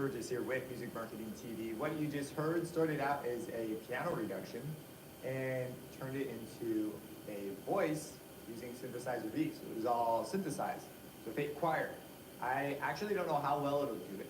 Burgess here with Music Marketing TV. What you just heard started out as a piano reduction and turned it into a voice using synthesizer beats. So it was all synthesized. So fake choir. I actually don't know how well it'll do it.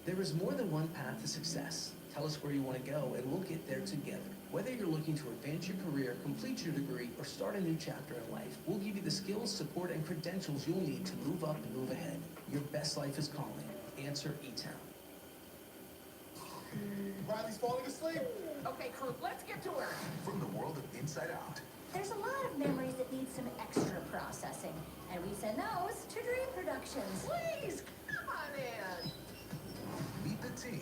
There is more than one path to success. Tell us where you want to go, and we'll get there together. Whether you're looking to advance your career, complete your degree, or start a new chapter in life, we'll give you the skills, support, and credentials you'll need to move up and move ahead. Your best life is calling. Answer E-Town. Riley's falling asleep. Okay, crew, let's get to work. From the world of Inside Out There's a lot of memories that need some extra processing, and we send those to Dream Productions. Please, come on in. Meet the team.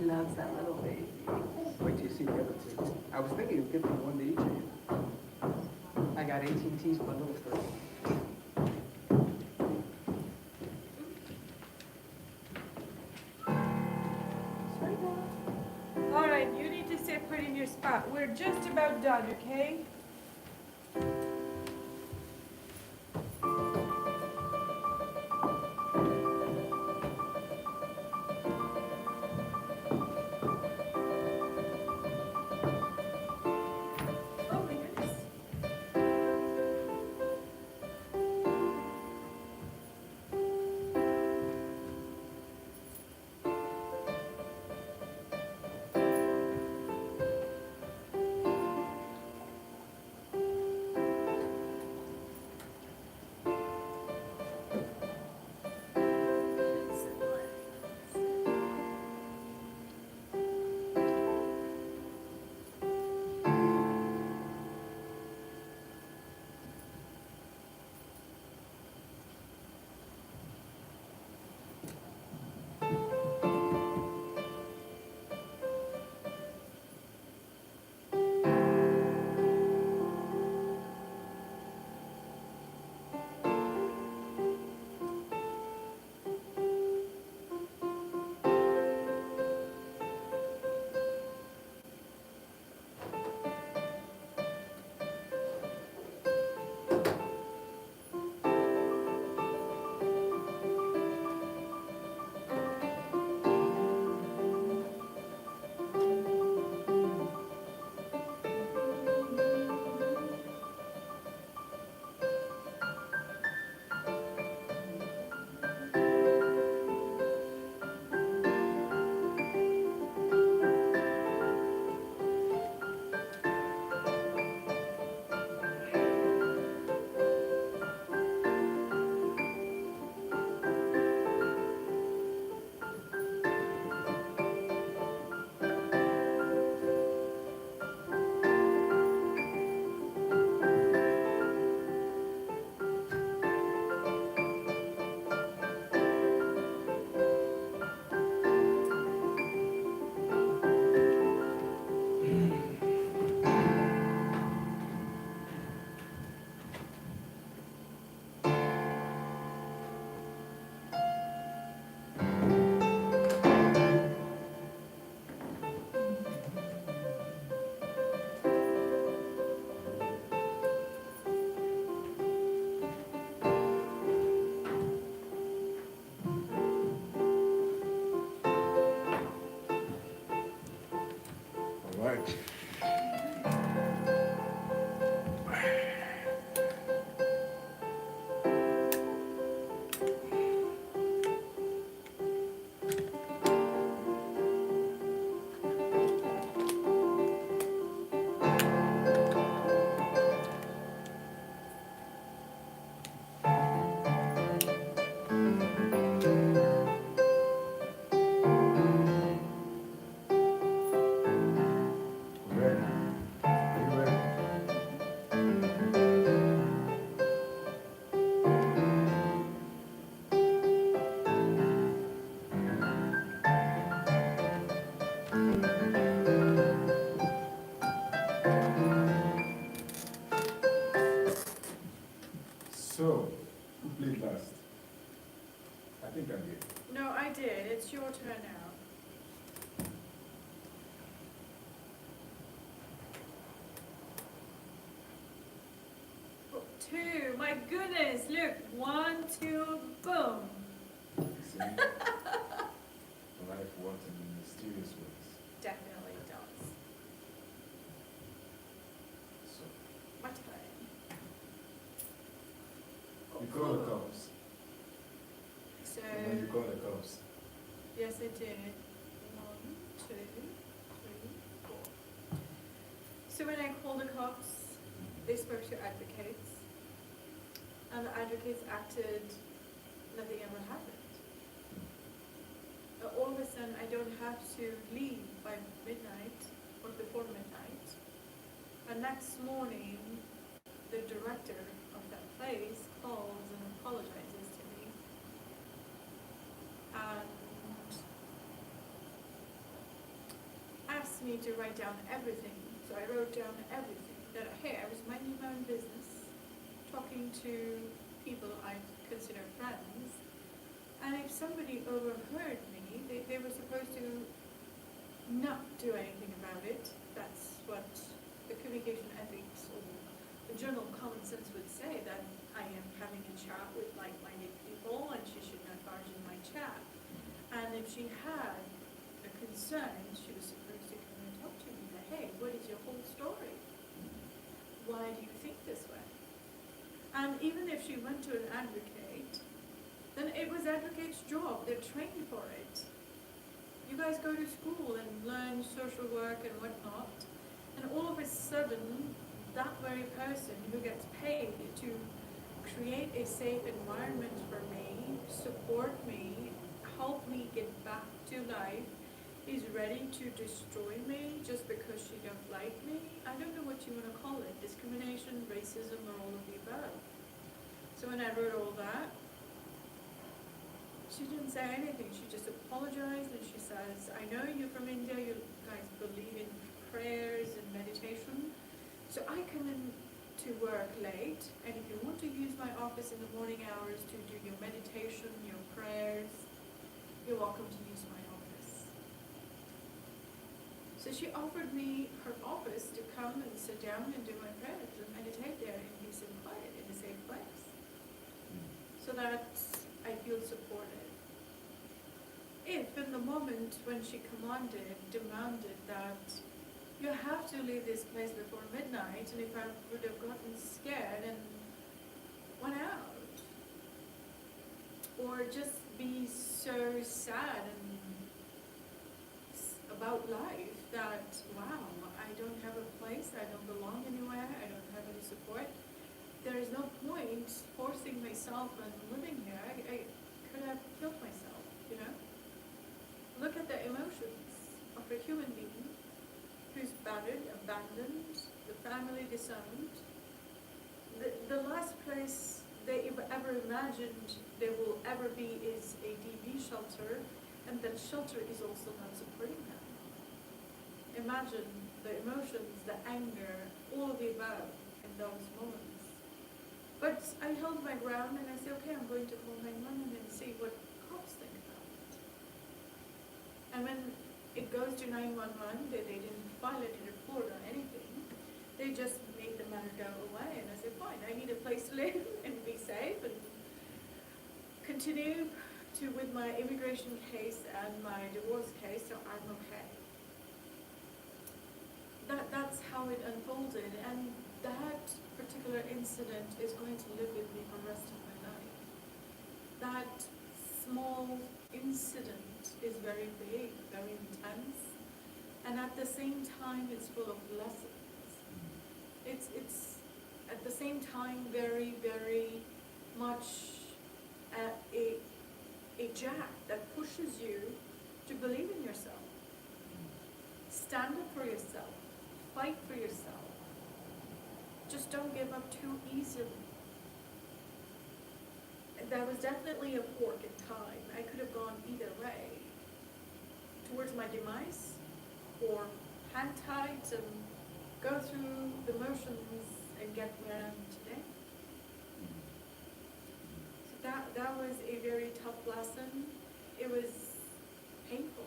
Loves that little baby. Wait till you see the other two. I was thinking of giving one to each of you. I got AT&T's bundle of 3. All right, you need to stay put in your spot. We're just about done, okay? Oh my goodness. Ready? Are you ready? So, who played last? I think I did. No, I did. It's your turn now. Oh, two. My goodness. Look. 1, 2, boom. See? Life works in mysterious ways. Definitely does. So, My turn. you call the cops. So, And then you call the cops. yes, I did. 1, 2, 3, 4. So when I called the cops, they spoke to advocates, and the advocates acted, nothing ever happened. All of a sudden, I don't have to leave by midnight or before midnight. And next morning, the director of that place calls and apologizes to me. And asked me to write down everything. So I wrote down everything. That, hey, I was minding my own business, talking to people I consider friends. And if somebody overheard me, they were supposed to not do anything about it. That's what the communication ethics or the journal Common Sense would say, that I am having a chat with like-minded people and she should not barge in my chat. And if she had a concern, she was supposed to come and talk to me, that, hey, what is your whole story? Why do you think this way? And even if she went to an advocate, then it was advocate's job. They're trained for it. You guys go to school and learn social work and whatnot, and all of a sudden, that very person who gets paid to create a safe environment for me, support me, help me get back to life, is ready to destroy me just because she don't like me. I don't know what you want to call it, discrimination, racism, or all of the above. So when I wrote all that, she didn't say anything. She just apologized and she says, I know you're from India, you guys believe in prayers and meditation. So I come in to work late, and if you want to use my office in the morning hours to do your meditation, your prayers, you're welcome to use my office. So she offered me her office to come and sit down and do my prayers and meditate there in peace and quiet, in a safe place, so that I feel supported. If in the moment when she demanded that you have to leave this place before midnight, and if I would have gotten scared and went out, or just be so sad and about life that, wow, I don't have a place, I don't belong anywhere, I don't have any support, there is no point forcing myself on living here. I could have killed myself, you know? Look at the emotions of a human being who's battered, abandoned, the family disowned. The last place they ever imagined there will ever be is a DV shelter, and that shelter is also not supporting them. Imagine the emotions, the anger, all of the above in those moments. But I held my ground and I said, okay, I'm going to call 911 and see what cops think about it. And when it goes to 911, they didn't file any report or anything. They just made the matter go away. And I said, fine, I need a place to live and be safe and continue with my immigration case and my divorce case, so I'm okay. that's how it unfolded, and that particular incident is going to live with me for the rest of my life. That small incident is very big, very intense, and at the same time, it's full of lessons. It's at the same time very, very much a jack that pushes you to believe in yourself. Stand up for yourself. Fight for yourself. Just don't give up too easily. That was definitely a fork in time. I could have gone either way. Towards my demise, or hang tight and go through the motions and get where I am today. So that was a very tough lesson. It was painful.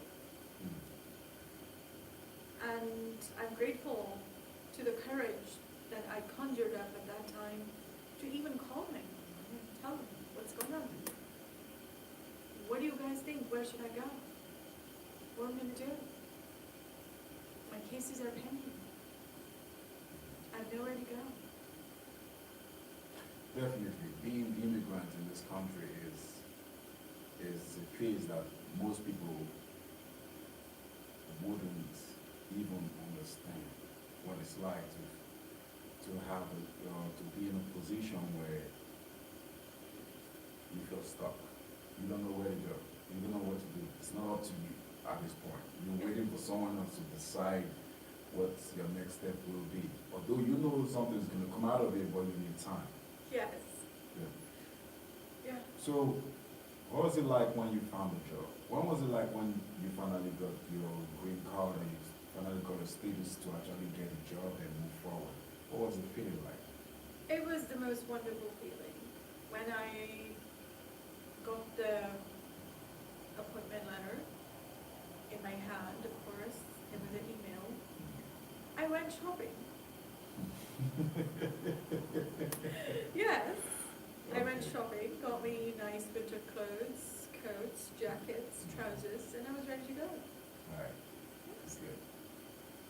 And I'm grateful to the courage that I conjured up at that time to even call me and tell them what's going on. What do you guys think? Where should I go? What am I going to do? My cases are pending. I have nowhere to go. Definitely, being immigrant in this country is a phase that most people wouldn't even understand what it's like to have to be in a position where you feel stuck. You don't know where to go. You don't know what to do. It's not up to you at this point. You're waiting for someone else to decide what your next step will be. Although you know something's going to come out of it, but you need time. Yes. Yeah. Yeah. So, what was it like when you found a job? When was it like when you finally got your green card and you finally got a status to actually get a job and move forward? What was the feeling like? It was the most wonderful feeling. When I got the appointment letter in my hand, of course, and with the email, I went shopping. Yes, I went shopping, got me nice winter clothes, coats, jackets, trousers, and I was ready to go. Right. That's good.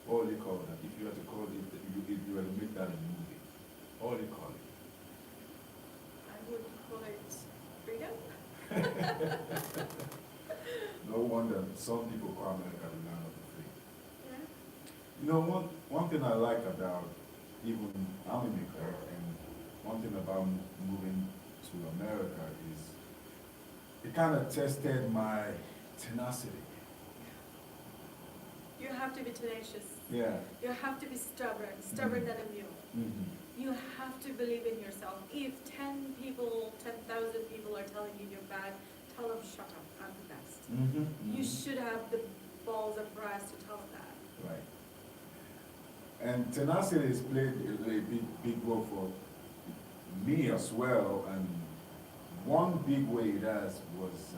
What would you call that? If you had to call it, if you were to make that a movie, what would you call it? I would call it freedom. No wonder some people call America the land of the free. Yeah. You know, one thing I like about even I'm immigrant, and one thing about moving to America is it kind of tested my tenacity. You have to be tenacious. Yeah. You have to be stubborn than a mule. Mm-hmm. You have to believe in yourself. If 10,000 people are telling you you're bad, tell them shut up, I'm the best. Mm-hmm. You should have the balls of brass to tell them that. Right. And tenacity has played a big role for me as well. And one big way it has was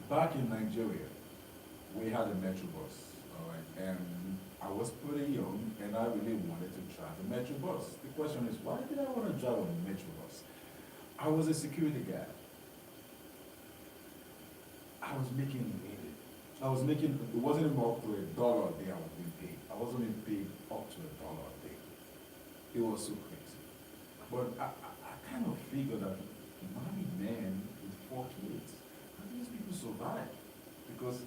back in Nigeria, we had a Metro bus, all right, and I was pretty young, and I really wanted to drive a Metro bus. The question is, why did I want to drive a Metro bus? I was a security guard. It wasn't even up to $1 a day I was being paid. I wasn't being paid up to $1 a day. It was so crazy. But I kind of figured that married man with 4 kids, how do these people survive? Because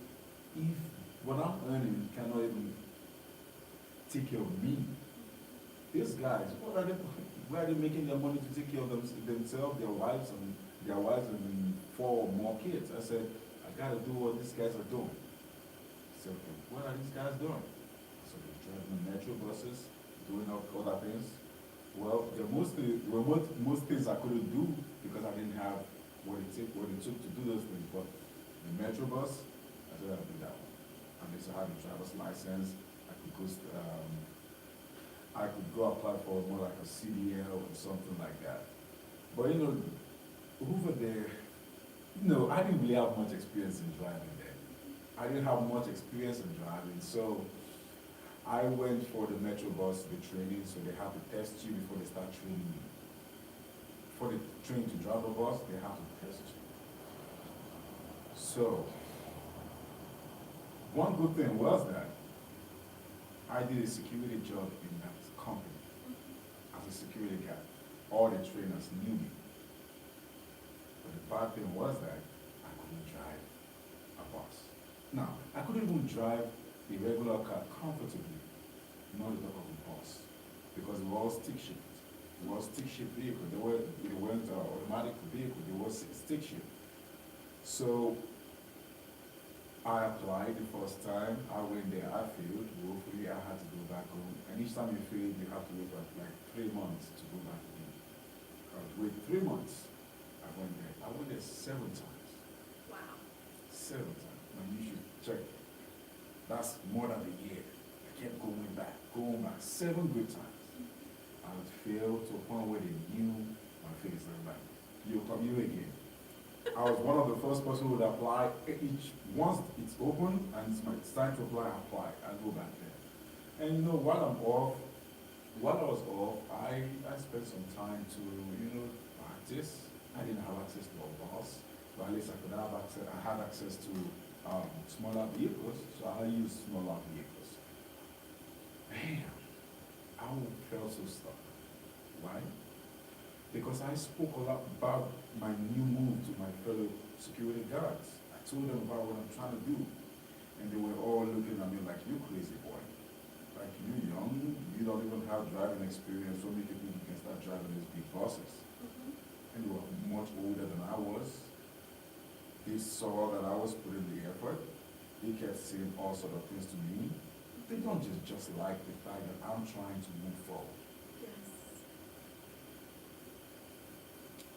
if what I'm earning cannot even take care of me, these guys, where are they making their money to take care of themselves, their wives, and 4 more kids? I said, I gotta do what these guys are doing. So, what are these guys doing? So they're driving Metro buses, doing other things. Well, most things I couldn't do because I didn't have what it took to do those things. But the Metro bus, I said I'd do that one. At least I had a driver's license. I could go apply for more like a CDL or something like that. But over there, I didn't really have much experience in driving there. I didn't have much experience in driving, so I went for the Metro bus, the training, so they have to test you before they start training you. For the train to drive a bus, they have to test you. So, one good thing was that I did a security job in that company as a security guard. All the trainers knew me. But the bad thing was that I couldn't drive a bus. Now, I couldn't even drive a regular car comfortably, not to talk of a bus, because they were all stick shift. They were stick shift vehicle. They weren't automatic vehicle. They were stick shift. So I applied the first time. I went there. I failed. Woefully, I had to go back home. And each time you fail, you have to wait for like 3 months to go back again. I would wait 3 months. I went there. I went there 7 times. Wow. 7 times. And you should check. That's more than a year. I kept going back 7 good times. I would fail to a point where they knew my face. They were like, you'll come you again. I was one of the first person who would apply once it's open and it's time to apply, I apply. I go back there. And you know, while I was off, I spent some time to, practice. I didn't have access to a boss, but at least I could have access. I had access to smaller vehicles, so I used smaller vehicles. Man, I felt so stuck. Why? Because I spoke a lot about my new move to my fellow security guards. I told them about what I'm trying to do. And they were all looking at me like, you crazy boy. Like, you young, you don't even have driving experience, so many people can start driving these big buses. And they were much older than I was. They saw that I was putting the effort. They kept saying all sort of things to me. They don't just like the fact that I'm trying to move forward. Yes.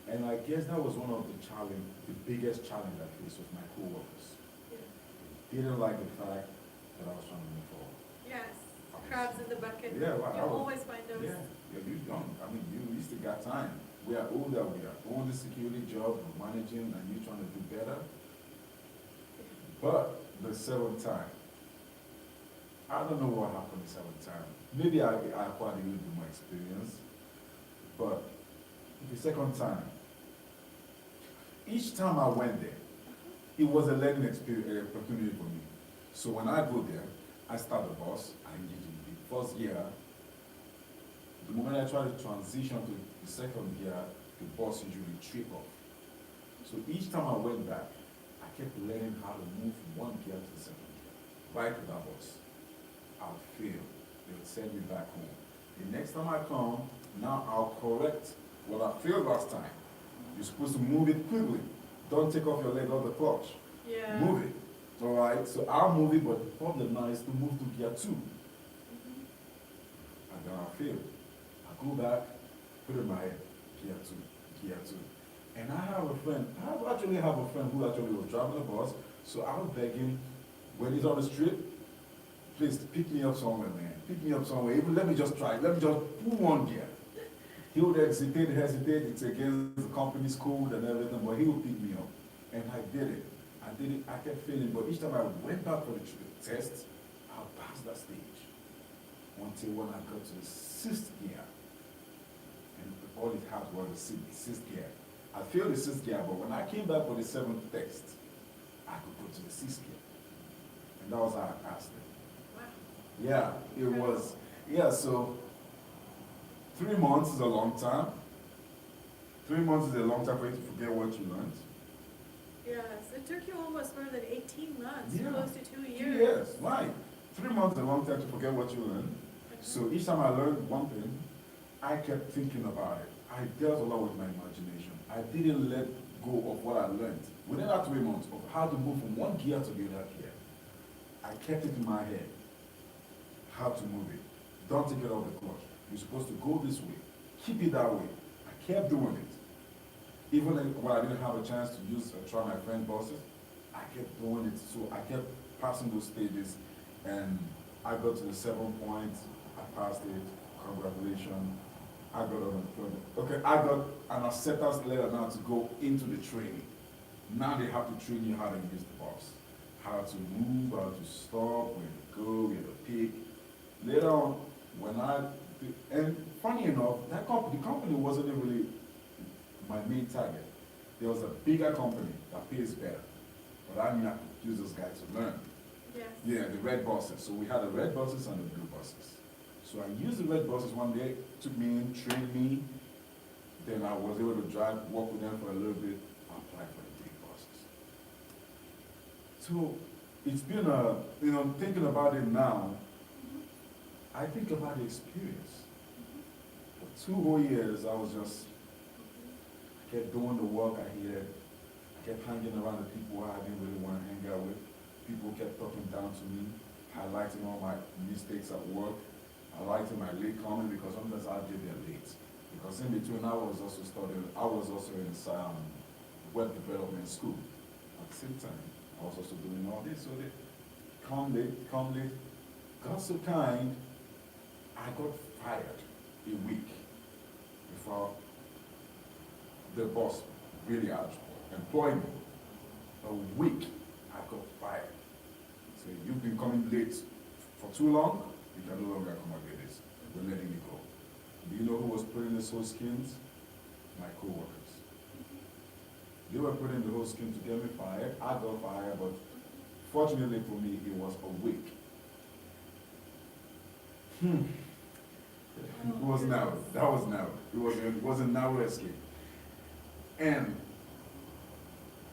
And I guess that was one of the biggest challenge I faced with my coworkers. Yeah. They didn't like the fact that I was trying to move forward. Yes. Crabs in the bucket. Yeah, well, You always find those. Yeah, you young. I mean, you still got time. We are older, we are doing the security job, we're managing, and you trying to do better. But the 7th time, I don't know what happened the 7th time. Maybe I acquired a little bit more experience, but the 2nd time, each time I went there, it was a learning experience, opportunity for me. So when I go there, I start the bus, I engage in the first gear. The moment I try to transition to the 2nd gear, the bus usually trip off. So each time I went back, I kept learning how to move from 1 gear to the 2nd gear, right to that bus. I would fail. They would send me back home. The next time I come, now I'll correct what I failed last time. You're supposed to move it quickly. Don't take off your leg off the clutch. Yeah. Move it. All right, so I'll move it, but the problem now is to move to gear 2. And then I fail. I go back, put in my head, gear 2, gear 2. And I actually have a friend who actually was driving the bus, so I was begging, when he's on the street, please pick me up somewhere, man. Pick me up somewhere. Even let me just try. Let me just put 1 gear. He would hesitate. It's against the company's code and everything, but he would pick me up. And I did it. I kept failing, but each time I went back for the test, I passed that stage. Until when I got to the 6th gear, and all it had was the 6th gear. I failed the 6th gear, but when I came back for the 7th test, I could go to the 6th gear. And that was how I passed it. Wow. Yeah, it was, so 3 months is a long time. 3 months is a long time for you to forget what you learned. Yes, it took you almost more than 18 months, Yeah. close to 2 2 years. years, right. 3 months is a long time to forget what you learned. So each time I learned one thing, I kept thinking about it. I dealt a lot with my imagination. I didn't let go of what I learned. Within that 3 months of how to move from 1 gear to the other gear, I kept it in my head, how to move it. Don't take it off the clutch. You're supposed to go this way. Keep it that way. I kept doing it. Even when I didn't have a chance to try my friend buses, I kept doing it. So I kept passing those stages, and I got to the 7 point. I passed it. Congratulations. I got on the phone. Okay, I got an acceptance letter now to go into the training. Now they have to train you how to use the bus, how to move, how to stop, where to go, where to pick. Later on, and funny enough, the company wasn't really my main target. There was a bigger company that pays better, but I knew I could use those guys to learn. Yes. Yeah, the red buses. So we had the red buses and the blue buses. So I used the red buses one day, took me in, trained me. Then I was able to drive, walk with them for a little bit, apply for the big buses. So it's been thinking about it now, I think about the experience. For 2 whole years, I was just, I kept doing the work I hated. I kept hanging around the people I didn't really want to hang out with. People kept talking down to me, highlighting all my mistakes at work, highlighting my late coming because sometimes I did their late. Because in between, I was also in web development school. At the same time, I was also doing all this. So they come late, got so kind, I got fired a week before the boss really had employed me. A week, I got fired. So you've been coming late for too long, you can no longer accommodate this. We're letting you go. Do you know who was putting the whole schemes? My co-workers. They were putting the whole scheme to get me fired. I got fired, but fortunately for me, it was a week. It was narrow. That was narrow. It was a narrow escape. And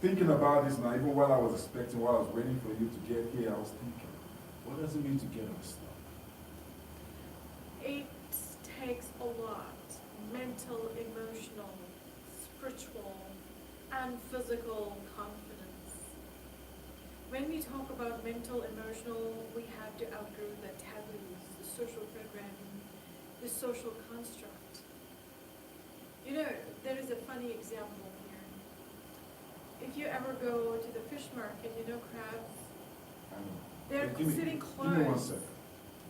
thinking about this now, even while I was expecting, while I was waiting for you to get here, I was thinking, what does it mean to get unstuck? It takes a lot, mental, emotional, spiritual, and physical confidence. When we talk about mental, emotional, we have to outgrow the taboos, the social programming, the social construct. You know, there is a funny example here. If you ever go to the fish market, you know crabs? I know. They're Hey, sitting Give me 1 close. second.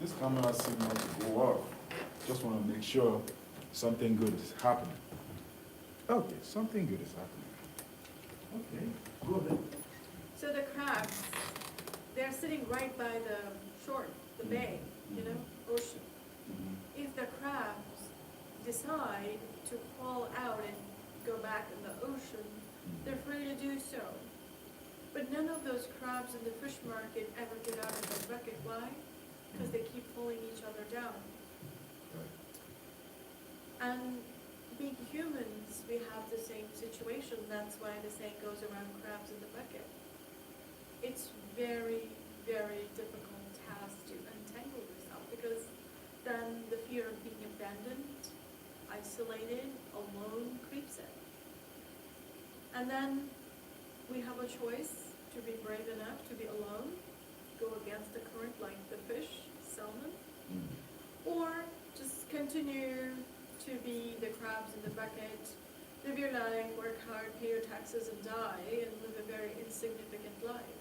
This camera seems not to go off. Just want to make sure something good is happening. Okay, something good is happening. Okay, go ahead. So the crabs, they're sitting right by the shore, the bay, you know, ocean. If the crabs decide to crawl out and go back in the ocean, they're free to do so. But none of those crabs in the fish market ever get out of the bucket. Why? Because they keep pulling each other down. And being humans, we have the same situation. That's why the saying goes around crabs in the bucket. It's very, very difficult task to untangle yourself because then the fear of being abandoned, isolated, alone creeps in. And then we have a choice to be brave enough to be alone, go against the current like the fish, salmon, or just continue to be the crabs in the bucket, live your life, work hard, pay your taxes and die, and live a very insignificant life.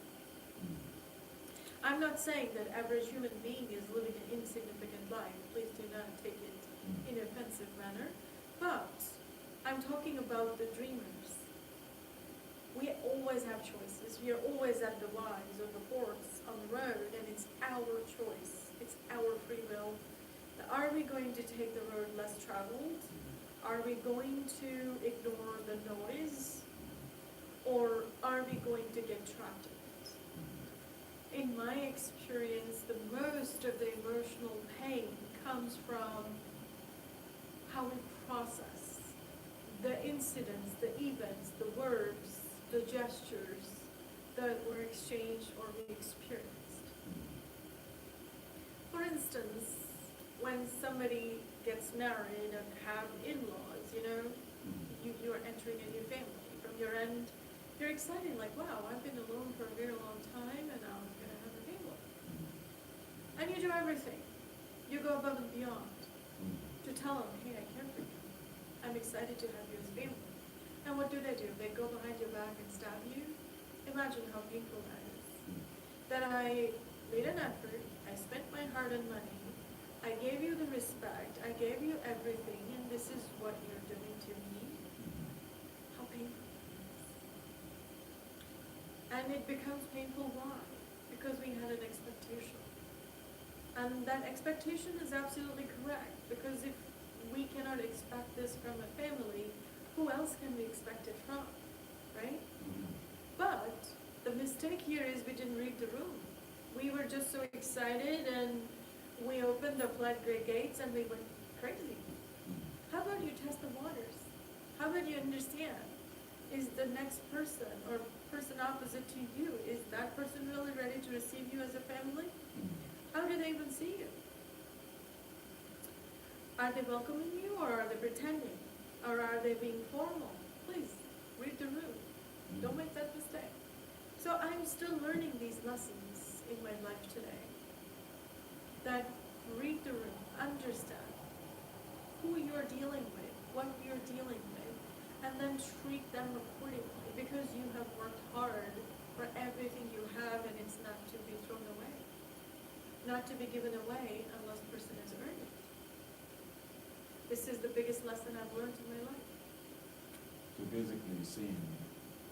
I'm not saying that average human being is living an insignificant life. Please do not take it in an offensive manner. But I'm talking about the dreamers. We always have choices. We are always at the Y's or the forks on the road, and it's our choice. It's our free will. Are we going to take the road less traveled? Are we going to ignore the noise? Or are we going to get trapped in it? In my experience, the most of the emotional pain comes from how we process the incidents, the events, the words, the gestures that were exchanged or we experienced. For instance, when somebody gets married and have in-laws, you know, you're entering a new family. From your end, you're excited, like, wow, I've been alone for a very long time and now I'm going to have a family. And you do everything. You go above and beyond to tell them, hey, I care for you. I'm excited to have you as a family. And what do? They go behind your back and stab you? Imagine how painful that is. That I made an effort, I spent my hard-earned money, I gave you the respect, I gave you everything, and this is what you're doing to me? How painful. And it becomes painful, why? Because we had an expectation. And that expectation is absolutely correct, because if we cannot expect this from a family, who else can we expect it from, right? But the mistake here is we didn't read the room. We were just so excited and we opened the floodgates and we went crazy. How about you test the waters? How about you understand? Is the next person or person opposite to you, is that person really ready to receive you as a family? How do they even see you? Are they welcoming you or are they pretending? Or are they being formal? Please, read the room. Don't make that mistake. So I'm still learning these lessons in my life today. That read the room, understand who you're dealing with, what you're dealing with, and then treat them accordingly because you have worked hard for everything you have and it's not to be thrown away. Not to be given away unless the person has earned it. This is the biggest lesson I've learned in my life. So basically, you're saying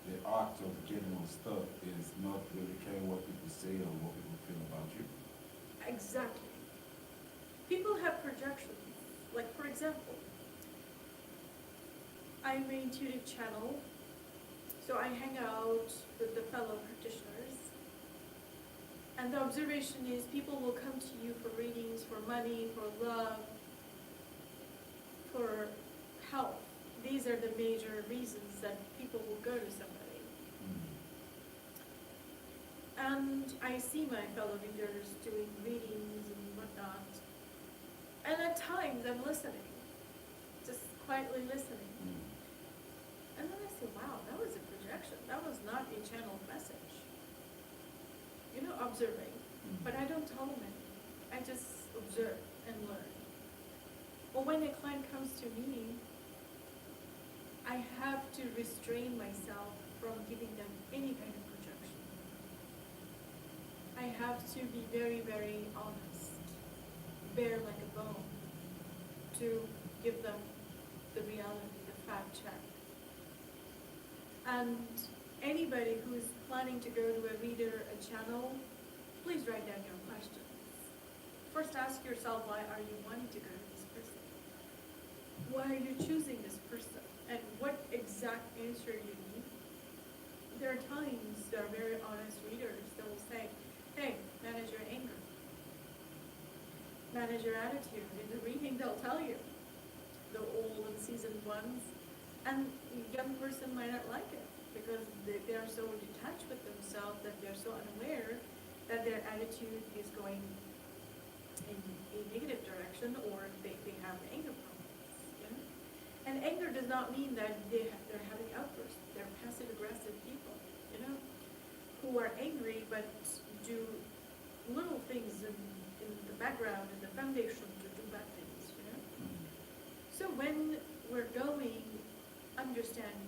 the art of getting on stuff is not really caring what people say or what people feel about you. Exactly. People have projections. Like, for example, I'm an intuitive channel, so I hang out with the fellow practitioners. And the observation is people will come to you for readings, for money, for love, for health. These are the major reasons that people will go to somebody. And I see my fellow readers doing readings and whatnot. And at times I'm listening, just quietly listening. And then I say, wow, that was a projection. That was not a channeled message. You know, observing. But I don't tell them anything. I just observe and learn. But when a client comes to me, I have to restrain myself from giving them any kind of projection. I have to be very, very honest, bare like a bone, to give them the reality, the fact check. And anybody who's planning to go to a reader, a channel, please write down your questions. First ask yourself, why are you wanting to go to this person? Why are you choosing this person? And what exact answer you need? There are times there are very honest readers that will say, hey, manage your anger. Manage your attitude. In the reading, they'll tell you. The old and seasoned ones. And a young person might not like it because they are so detached with themselves that they're so unaware that their attitude is going in a negative direction or they have anger problems. You know? And anger does not mean that they're having outbursts. They're passive-aggressive people, you know, who are angry but do little things in the background, in the foundation to do bad things, you know. So when we're going, understand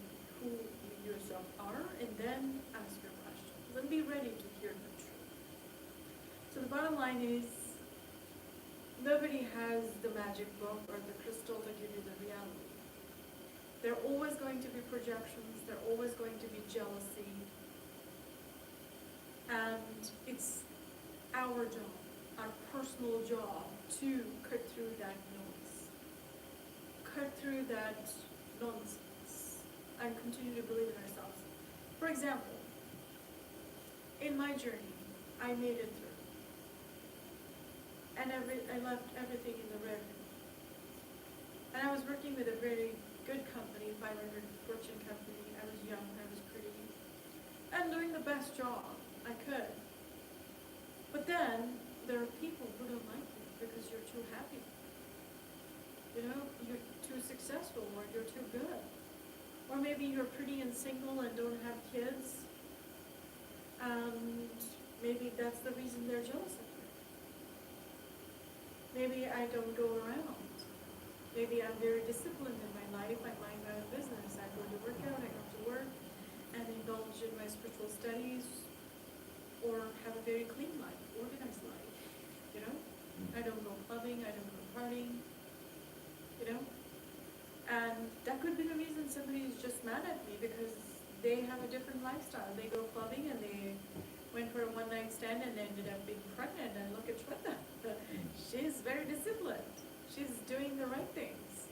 who you yourself are and then ask your questions and be ready to hear the truth. So the bottom line is, nobody has the magic book or the crystal to give you the reality. There are always going to be projections, there are always going to be jealousy, and it's our job, our personal job, to cut through that noise, cut through that nonsense, and continue to believe in ourselves. For example, in my journey, I made it through, and I left everything in the red. And I was working with a very good company, 500 Fortune company. I was young, I was pretty, and doing the best job I could. But then there are people who don't like you because you're too happy. You know, you're too successful, or you're too good. Or maybe you're pretty and single and don't have kids, and maybe that's the reason they're jealous of you. Maybe I don't go around. Maybe I'm very disciplined in my life. I mind my own business. I go to work out, I go to work, and indulge in my spiritual studies, or have a very clean life, organized life, you know? I don't go clubbing, I don't go partying, you know? And that could be the reason somebody is just mad at me, because they have a different lifestyle. They go clubbing and they went for a one-night stand and ended up being pregnant, and look at Shweta. She's very disciplined. She's doing the right things.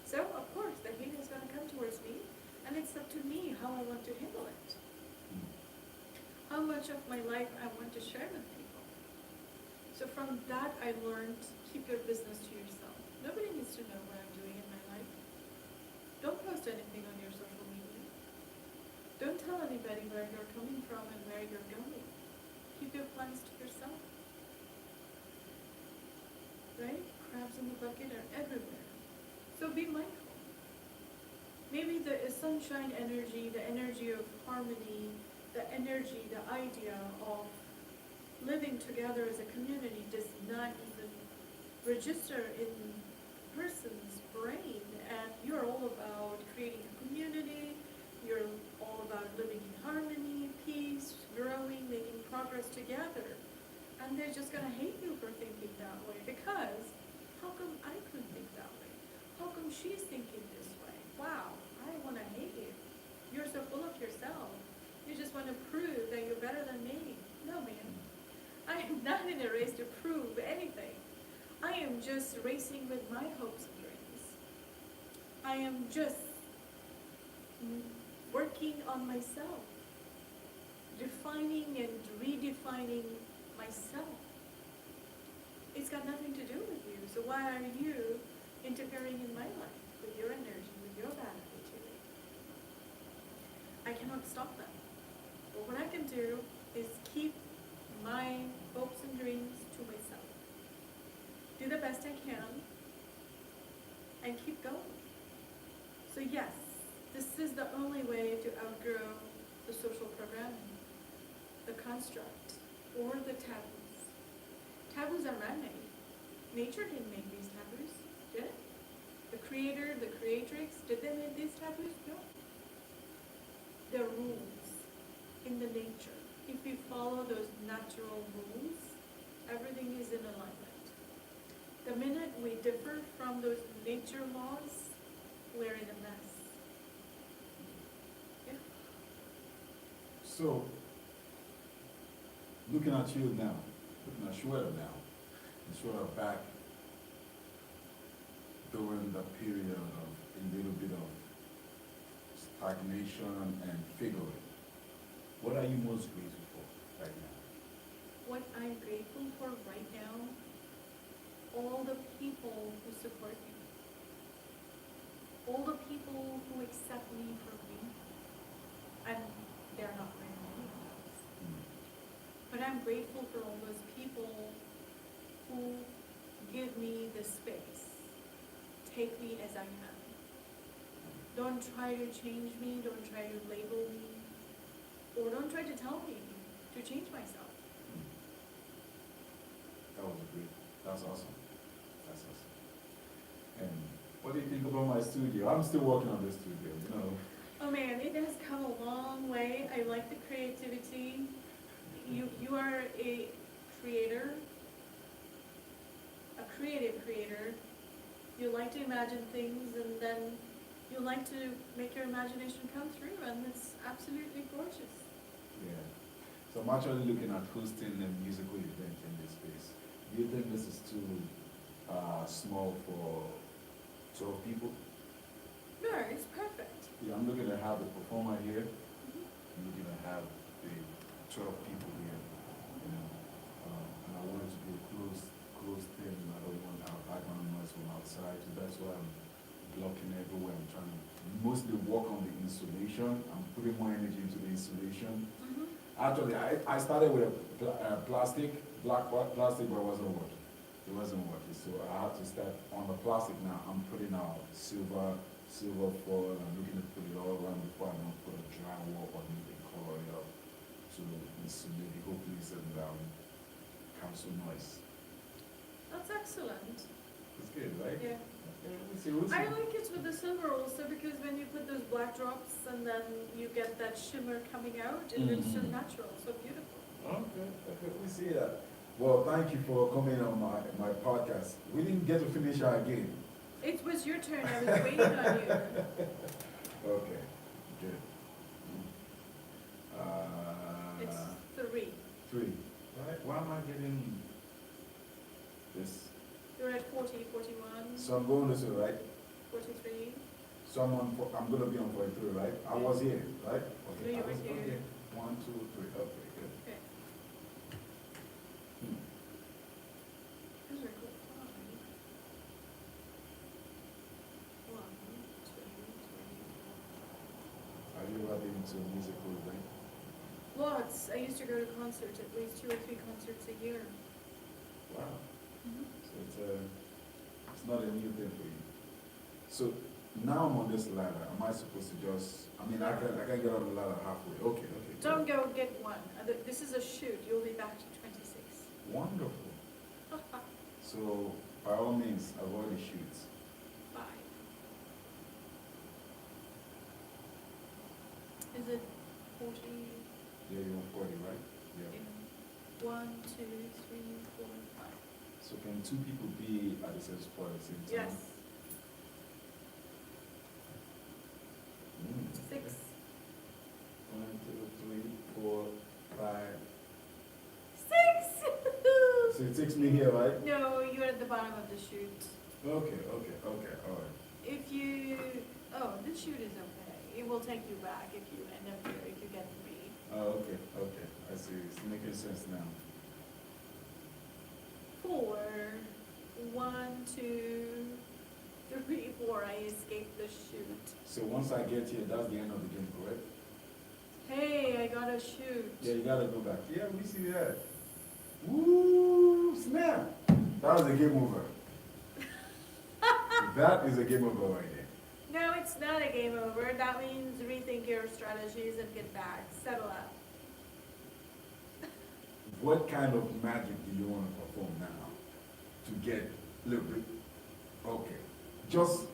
So, of course, the hate is going to come towards me, and it's up to me how I want to handle it. How much of my life I want to share with people. So from that, I learned, keep your business to yourself. Nobody needs to know what I'm doing in my life. Don't post anything on your social media. Don't tell anybody where you're coming from and where you're going. Keep your plans to yourself. Right? Crabs in the bucket are everywhere. So be mindful. Maybe the sunshine energy, the energy of harmony, the energy, the idea of living together as a community does not even register in person's brain, and you're all about creating a community, you're all about living in harmony, peace, growing, making progress together. And they're just gonna hate you for thinking that way, because how come I couldn't think that way? How come she's thinking this way? Wow, I wanna hate you. You're so full of yourself. You just wanna prove that you're better than me. No, man. I am not in a race to prove anything. I am just racing with my hopes and dreams. I am just working on myself, defining and redefining myself. It's got nothing to do with you, so why are you interfering in my life with your energy, with your bad attitude? I cannot stop them. But what I can do is keep my hopes and dreams to myself. Do the best I can and keep going. So yes, this is the only way to outgrow the social programming, the construct, or the taboos. Taboos are man-made. Nature didn't make these taboos, did it? The creator, the creatrix, did they make these taboos? No. They're rules in the nature. If we follow those natural rules, everything is in alignment. The minute we differ from those nature laws, we're in a mess. Yeah. So, looking at you now, looking at Shweta now, and Shweta back during the period of a little bit of stagnation and figuring, what are you most grateful for right now? What I'm grateful for right now, all the people who support me, all the people who accept me for me, and they're not very many of those. But I'm grateful for all those people who give me the space, take me as I am. Don't try to change me, don't try to label me, or don't try to tell me to change myself. That was great. That's awesome. That's awesome. And what do you think about my studio? I'm still working on this studio, you know. Oh man, it has come a long way. I like the creativity. You are a creator, a creative creator. You like to imagine things, and then you like to make your imagination come through, and it's absolutely gorgeous. Yeah. So I'm actually looking at hosting a musical event in this space. Do you think this is too small for 12 people? No, it's perfect. Yeah, I'm looking to have a performer here. I'm looking to have the 12 people here, you know. And I want it to be a closed thing. I don't want background noise from outside. So that's why I'm blocking everywhere. I'm trying to mostly work on the installation. I'm putting more energy into the installation. Actually, I started with a plastic, black plastic, but it wasn't working. It wasn't working. So I had to start on the plastic now. I'm putting out silver foil. I'm looking to put it all around before I don't put a drywall or anything, color it up to insulate it, hopefully it's cancel noise. That's excellent. It's good, right? Yeah. We'll see. I like it with the silver also, because when you put those black drops and then you get that shimmer coming out, it looks so natural, so beautiful. Okay, we see that. Well, thank you for coming on my podcast. We didn't get to finish our game. It was your turn, I was waiting on you. Okay, good. It's 3. 3. Right, why am I getting this? You're at 40, 41, So I'm going this way, right? 43. So I'm gonna be on 43, right? I was here, right? No, you I were was- here. Okay. 1, 2, 3, okay, good. Okay. to musicals, right? Lots. I used to go to concerts, at least 2 or 3 concerts a year. Wow. Mhm. So it's not a new thing for you. So now I'm on this ladder. Am I supposed to just? I mean, I can get on the ladder halfway. Okay. Don't good. go get one. This is a shoot. You'll be back to 26. Wonderful. So by all means, avoid the shoots. Bye. Is it 40? Yeah, you're on 40, right? Yeah. 1, 2, 3, 4, 5. So can two people be at the same spot at the same time? Yes. Mm. 6. 1, 2, 3, 4, 5. 6! So it takes me here, right? No, you're at the bottom of the chute. Okay, all right. If you, the chute is okay. It will take you back if you end up here, if you get 3. Oh, okay. I see. It's making sense now. 4. 1, 2, 3, 4. I escaped the chute. So once I get here, that's the end of the game, correct? Hey, I got a chute. Yeah, you gotta go back. Yeah, we see that. Woo, snap! That was a game over. That is a game over right there. No, it's not a game over. That means rethink your strategies and get back. Settle up. What kind of magic do you want to perform now to get a little bit? Okay, just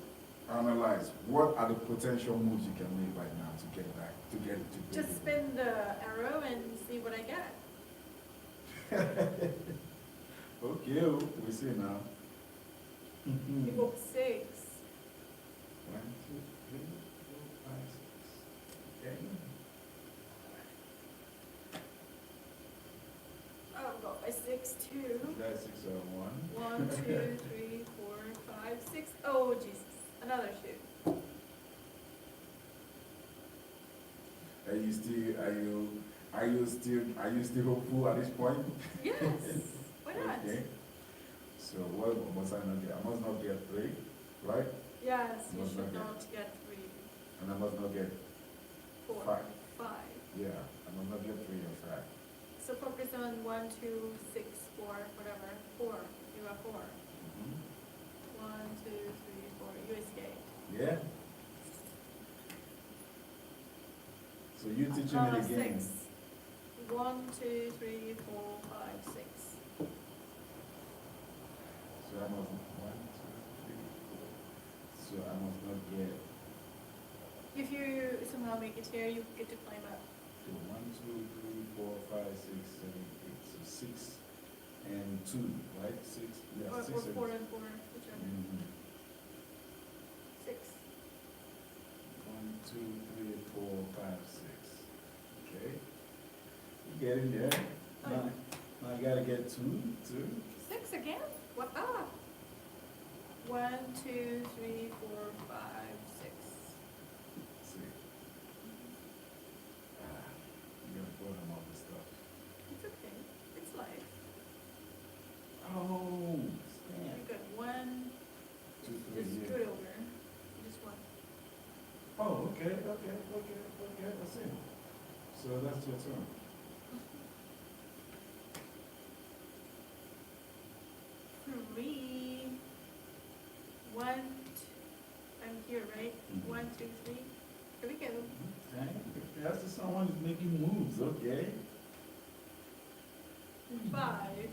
analyze. What are the potential moves you can make right now to get back, to get to? Just spin the arrow and see what I get. Okay, we see now. You got 6. 1, 2, 3, 4, 5, 6. Okay. I've got my 6 too. That's 6 on 1. 1, 2, 3, 4, 5, 6. Oh, Jesus. Another chute. Are you still hopeful at this point? Yes. Why not? Okay. So what must I not get? I must not get 3, right? Yes, you Must should not not get 3. And I must not get 4. 5. 5. Yeah, I must not get 3 or 5. So focus on 1, 2, 6, 4, whatever. 4. You got 4. Mhm. 1, 2, 3, 4. You escaped. Yeah. So you teaching me the game. 6. 1, 2, 3, 4, 5, 6. So I must 1, 2, 3, 4. So I must not get. If you somehow make it here, you get to climb up. So 1, 2, 3, 4, 5, 6, 7, 8. So 6 and 2, right? 6. Yeah, Or 6 and 4 and 4, whichever. Mhm. 6. 1, 2, 3, 4, 5, 6. Okay. You get in there. Oh. Now you gotta get 2. 6 again? What? Ah! 1, 2, 3, 4, 5, 6. See. You gotta put them all the stuff. It's okay. It's life. Oh, You snap. got 1. 2, 3, Just yeah. scoot over. Just 1. Oh, okay. I see. So that's your turn. Three. 1. I'm here, right? Mhm. 1, 2, 3. Here we go. Okay. That's someone who's making moves, okay? 5.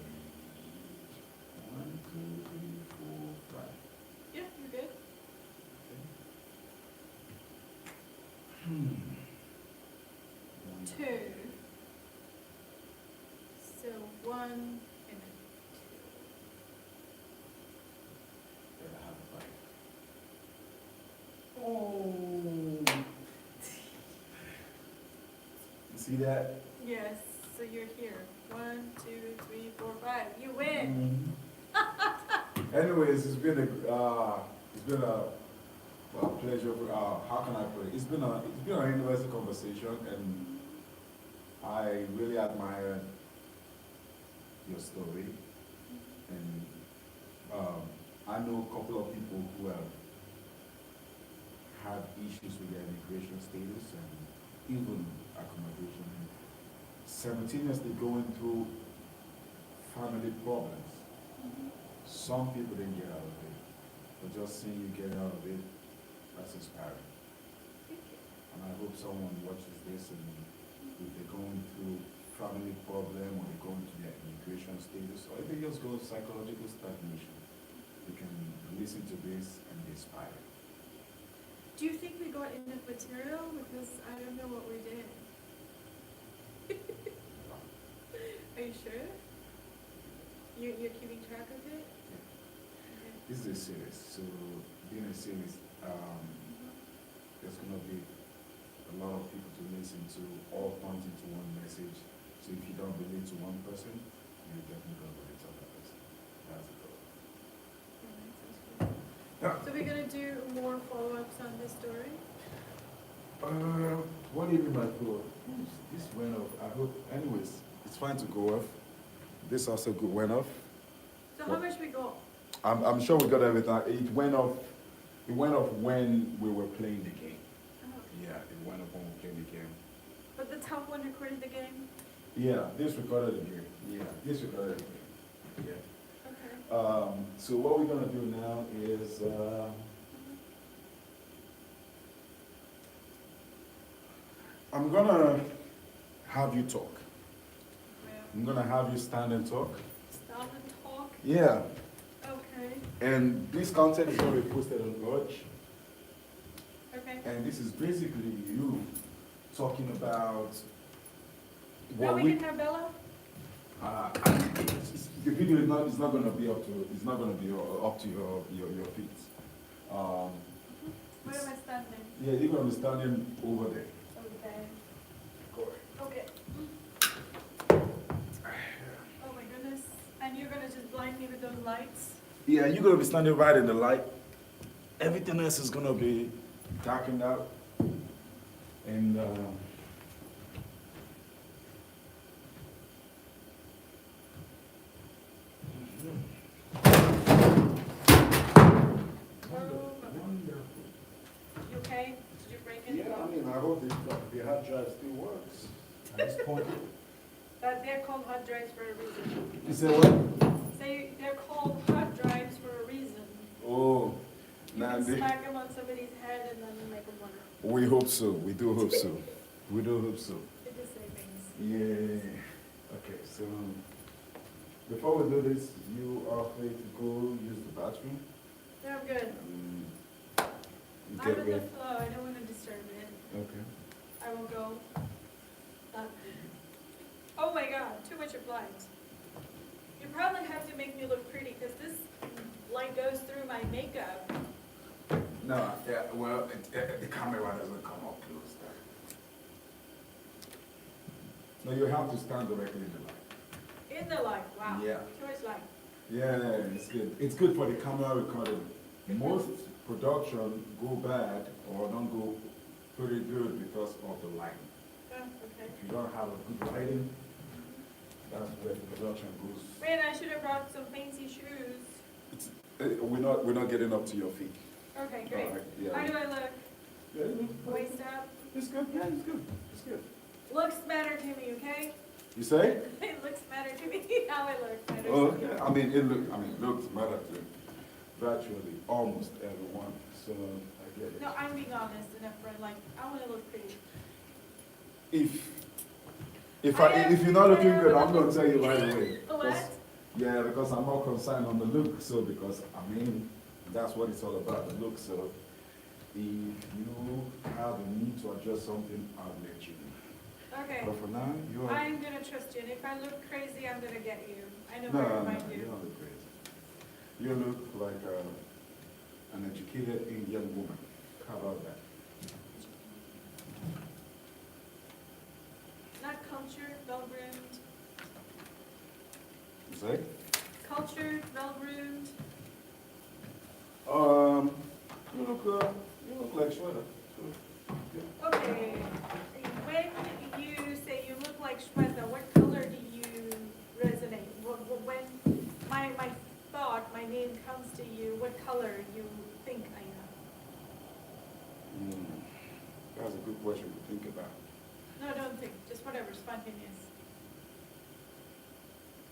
1, 2, 3, 4, 5. Yeah, you're good. Hmm. 2. So 1 and then 2. Better have a fight. Oh. You see that? Yes, so you're here. 1, 2, 3, 4, 5. You win. Anyways, it's been a pleasure. How can I put it? It's been an interesting conversation, and I really admire your story. And I know a couple of people who have had issues with their immigration status, and even accommodation, simultaneously going through family problems. Some people didn't get out of it, but just seeing you get out of it, that's inspiring. And I hope someone watches this and if they're going through family problem or they're going to their immigration status, or if they just go psychological stagnation, they can listen to this and be inspired. Do you think we got enough material? Because I don't know what we did. Are you sure? You're keeping track of it? Okay. This is a series, so being a series, there's gonna be a lot of people to listen to, all pointing to one message. So if you don't relate to one person, you're definitely gonna relate to another person. That's the goal. Alright, sounds good. Yeah. So we're gonna do more follow-ups on this story? What do you mean by go off? This went off. I hope, anyways, it's fine to go off. This also went off. So how much we got? I'm sure we got everything. It went off. It went off when we were playing the game. Oh. Yeah, it went off when we were playing the game. But the top one recorded the game? Yeah, this recorded the game. Yeah, this recorded the game. Yeah. Okay. So what we're gonna do now is, I'm gonna have you talk. Well, I'm gonna have you stand and talk. stop and talk? Yeah. Okay. And this content is gonna be posted on Urge. Okay. And this is basically you talking about Now what we we. can have Bella? The video is not. It's not gonna be up to. It's not gonna be up to your feet. Where am I standing? Yeah, you're gonna be standing over there. Okay. Correct. Okay. Oh my goodness. And you're gonna just blind me with those lights? Yeah, you're gonna be standing right in the light. Everything else is gonna be darkened out. And wonderful. You okay? Did you break anything? Yeah, I mean, I hope the hard drive still works at this point. They're called hard drives for a reason. You said what? Say they're called hard drives for a reason. Oh, You nah, can they- smack them on somebody's head and then make them wonder. we hope so. We do hope so. We do hope so. They just say things. Yeah. Okay, so before we do this, you are free to go use the bathroom. No, I'm good. You I'm get in the ready. flow. I don't want to disturb it. Okay. I will go. Oh my god, too much applied. You probably have to make me look pretty because this light goes through my makeup. No, yeah, well, the camera doesn't come up close. No, you have to stand directly in the light. In the light, wow. Yeah. Too much light. Yeah, it's good. It's good for the camera recording. Most production go bad or don't go pretty good because of the lighting. Oh, okay. If you don't have a good lighting, that's where the production goes. Man, I should have brought some fancy shoes. We're not getting up to your feet. Okay, great. Alright, yeah. How do I look? Yeah, you- Waist up? it's good. Yeah, it's good. It's good. Looks matter to me, okay? You say? It looks matter to me. How I look matters Oh, to me. okay. Looks matter to virtually almost everyone. So I get it. No, I'm being honest and upfront. Like, I want to look pretty. If you're not looking good, I'm gonna tell you right away. What? Yeah, because I'm not concerned on the look. So because that's what it's all about, the look. So if you have a need to adjust something, I'll let you know. Okay. But for now, you are. I'm gonna trust you, and if I look crazy, I'm gonna get you. I know No, where no, to no, find you you. don't look crazy. You look like an educated Indian woman. How about that? Not cultured, well-groomed. You say? Cultured, well-groomed. You look like Shweta. Okay. When you say you look like Shweta, what color do you resonate? When my thought, my name comes to you, what color you think I am? That's a good question to think about. No, don't think, just whatever, spontaneous.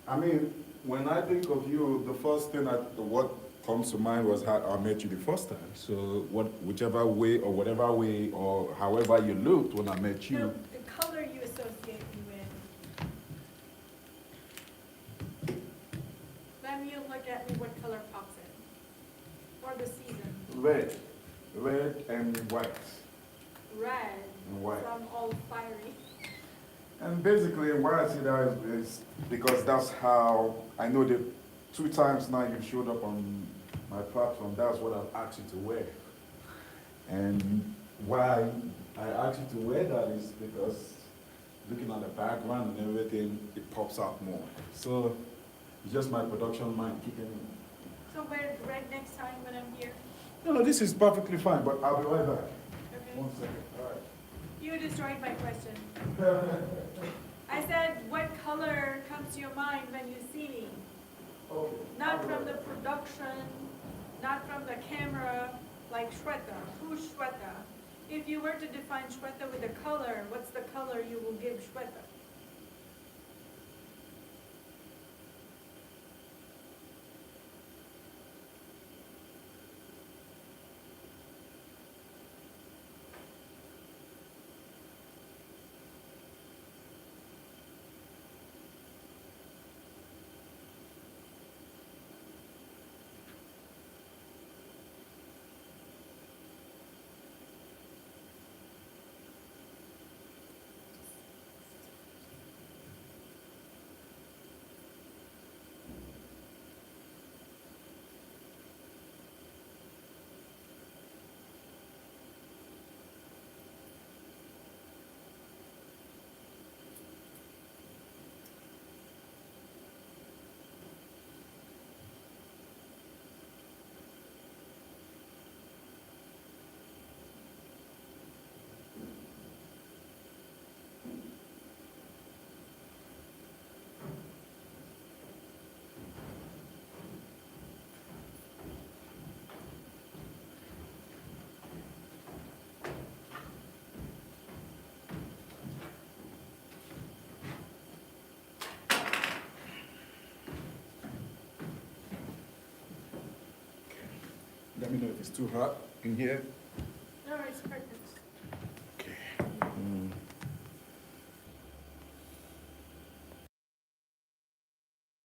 I mean, when I think of you, the first thing what comes to mind was how I met you the first time. So whichever way or whatever way or however you looked when I met you. No, the color you associate me with. Then you look at me, what color pops in? Or the season? Red and white. Red. And white. So I'm all fiery. And basically, why I say that is because that's how I know that 2 times now you've showed up on my platform. That's what I've asked you to wear. And why I asked you to wear that is because looking at the background and everything, it pops out more. So it's just my production mind kicking in. So wear red next time when I'm here. No, this is perfectly fine, but I'll be right back. Okay. 1 second. All right. You destroyed my question. I said, what color comes to your mind when you see me? Okay. Not from the production, not from the camera, like Shweta. Who's Shweta? If you were to define Shweta with a color, what's the color you will give Shweta? Let me know if it's too hot in here.